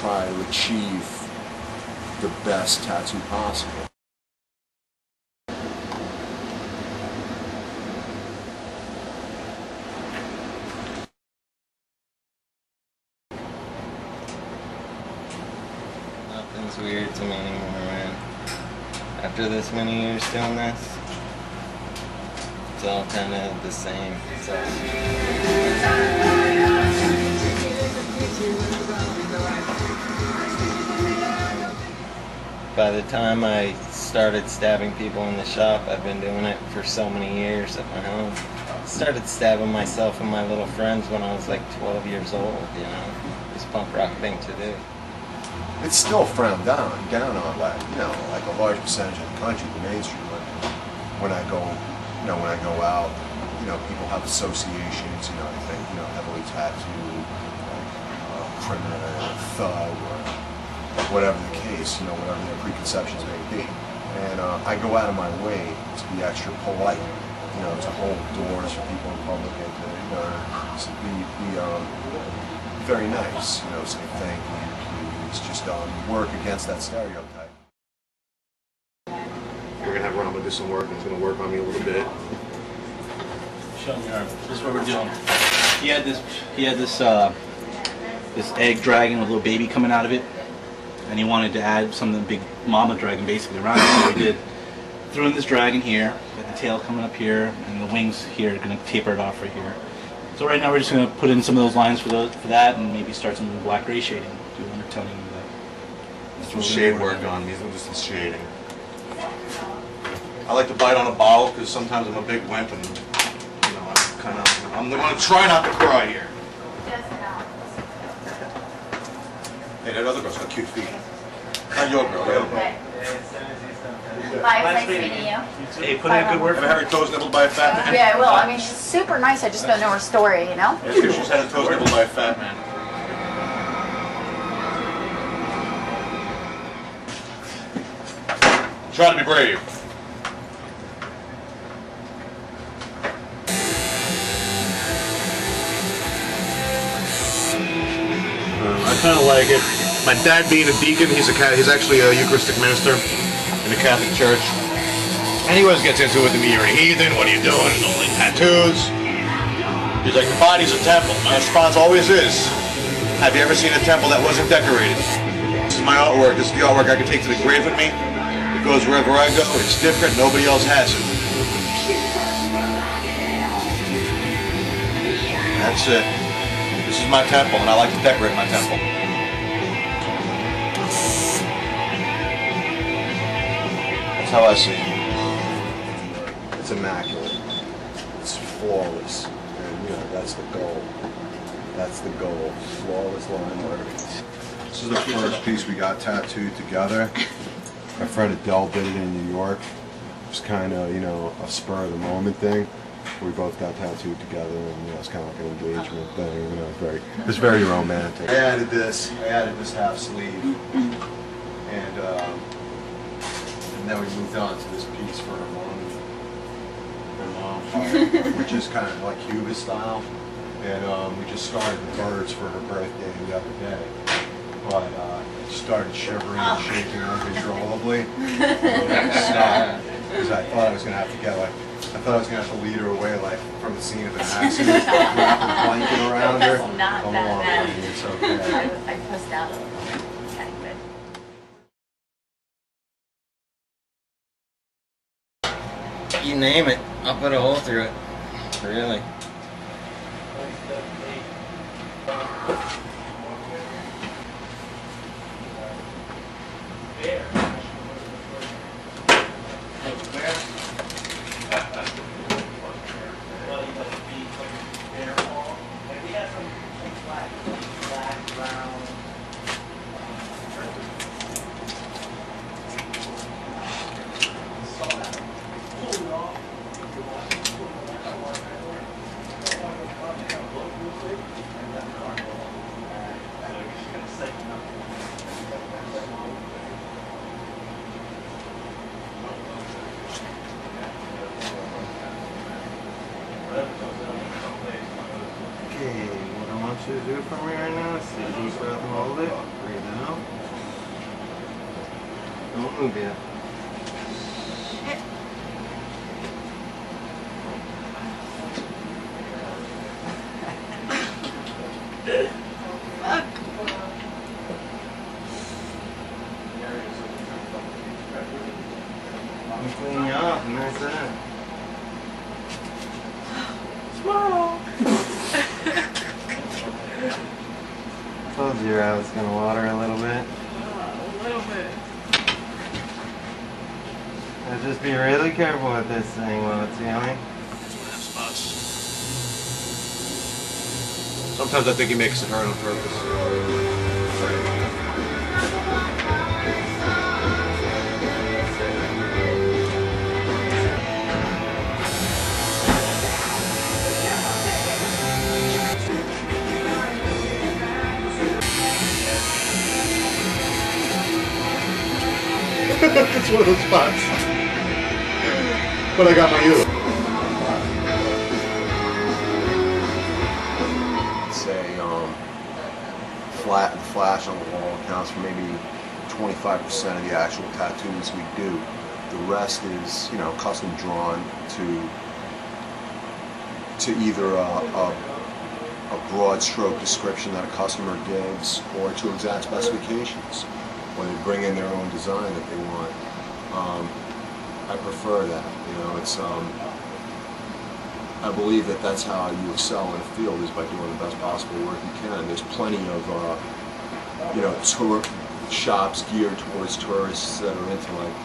try to achieve the best tattoo possible. Nothing's weird to me anymore, man. After this many years doing this, it's all kind of the same. By the time I started stabbing people in the shop, I've been doing it for so many years at my own. Started stabbing myself and my little friends when I was like 12 years old, you know. It's a punk rock thing to do. It's still frowned down on, like, you know, like a large percentage of the country, the mainstream. When I go, you know, when I go out, you know, people have associations, you know, I think, you know, heavily tattooed, like criminal, thug, or whatever the case, you know, whatever their preconceptions may be. And I go out of my way to be extra polite, you know, to hold doors for people in public and to, you know, to be very nice, you know, say thank you, please, just work against that stereotype. We're gonna have Rama do some work, and he's gonna work on me a little bit. Show me, this is what we're doing. He had this this egg dragon with a little baby coming out of it, and he wanted to add something big mama dragon basically around it. So we did threw in this dragon here, with the tail coming up here, and the wings here are gonna taper it off right here. So right now we're just gonna put in some of those lines for that, and maybe start some black gray shading, do undertoning of that. Some shade work on me. We'll do some shading. I like to bite on a bottle because sometimes I'm a big wimp, and you know, I'm gonna try not to cry here. Hey, that other girl's got cute feet. Not your girl, the other girl. Bye, nice meeting you. Hey, put in a good word for Ever had her toes nibbled by a fat man? Yeah, I will. I mean, she's super nice. I just don't know her story, you know? Yeah, because she's had her toes nibbled by a fat man. Try to be brave. I kind of like it. My dad being a deacon, he's actually a Eucharistic minister in the Catholic Church. And he always gets into it with me. You're a heathen, what are you doing? All these tattoos. He's like, the body's a temple. My response always is, have you ever seen a temple that wasn't decorated? This is my artwork. This is the artwork I can take to the grave with me. It goes wherever I go. It's different. Nobody else has it. That's it. This is my temple, and I like to decorate my temple. That's how I see it. It's immaculate. It's flawless. And, you know, that's the goal. That's the goal. Flawless line work. This is the first piece we got tattooed together. My friend Adele did it in New York. It was kind of, you know, a spur of the moment thing. We both got tattooed together, and you know, it's kind of like an engagement thing. You know, it was very romantic. I added this half sleeve, and then we moved on to this piece for her mom, which is kind of like Cuban style. And we just started the birds for her birthday the other day, but it started shivering and shaking uncontrollably. Because I thought I was gonna have to get lead her away like from the scene of an accident with a blanket around her. That's not that bad. It's okay. I pushed out a little. Okay, good. You name it, I'll put a hole through it. Really. what you do for me right now is take a deep breath and hold it. Breathe out. Don't move yet. I'm cleaning you off and that's that. Smile. Told you I was gonna water a little bit. A little bit. Now just be really careful with this thing while it's healing. Sometimes I think he makes it hard on purpose. It's one of those spots. But I got my U. Say, the flash on the wall accounts for maybe 25% of the actual tattoos we do. The rest is, you know, custom drawn to either a broad stroke description that a customer gives or to exact specifications, or they bring in their own design that they want. I prefer that, you know, it's, I believe that that's how you excel in a field, is by doing the best possible work you can. There's plenty of, you know, tour shops geared towards tourists that are into, like,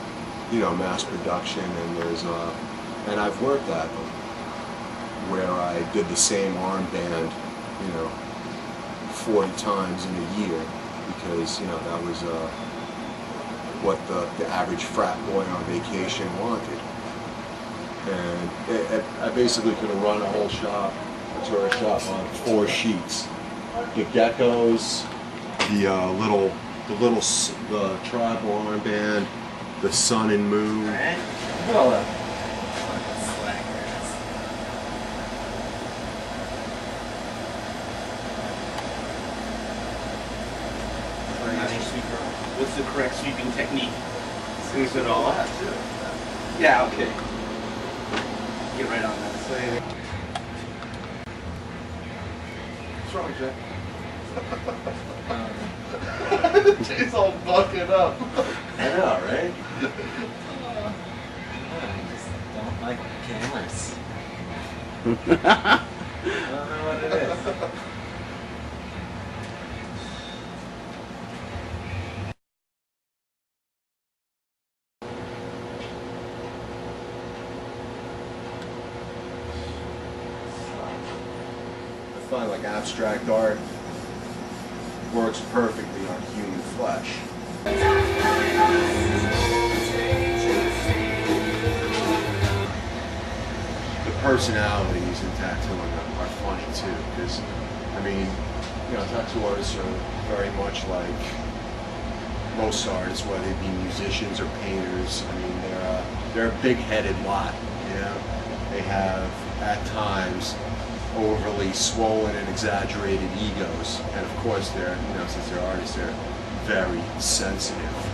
you know, mass production, and there's, and I've worked at them, where I did the same armband, you know, 40 times in a year, because, you know, that was what the average frat boy on vacation wanted. And I basically could have run a whole shop, a tourist shop, on 4 sheets. The geckos, the tribal armband, the sun and moon. Hold up. What's the correct sweeping technique? Sweep it all up. Yeah, okay. Get right on that. What's wrong, Jack? Jay's all bucking up. I know, right? I just don't like cameras. I don't know what it is. I find, like, abstract art works perfectly on human flesh. The personalities in tattooing are funny too, because, I mean, you know, tattoo artists are very much like most artists, whether they be musicians or painters. I mean, they're a big-headed lot, you know. They have, at times, overly swollen and exaggerated egos, and of course they're, you know, since they're artists, they're very sensitive.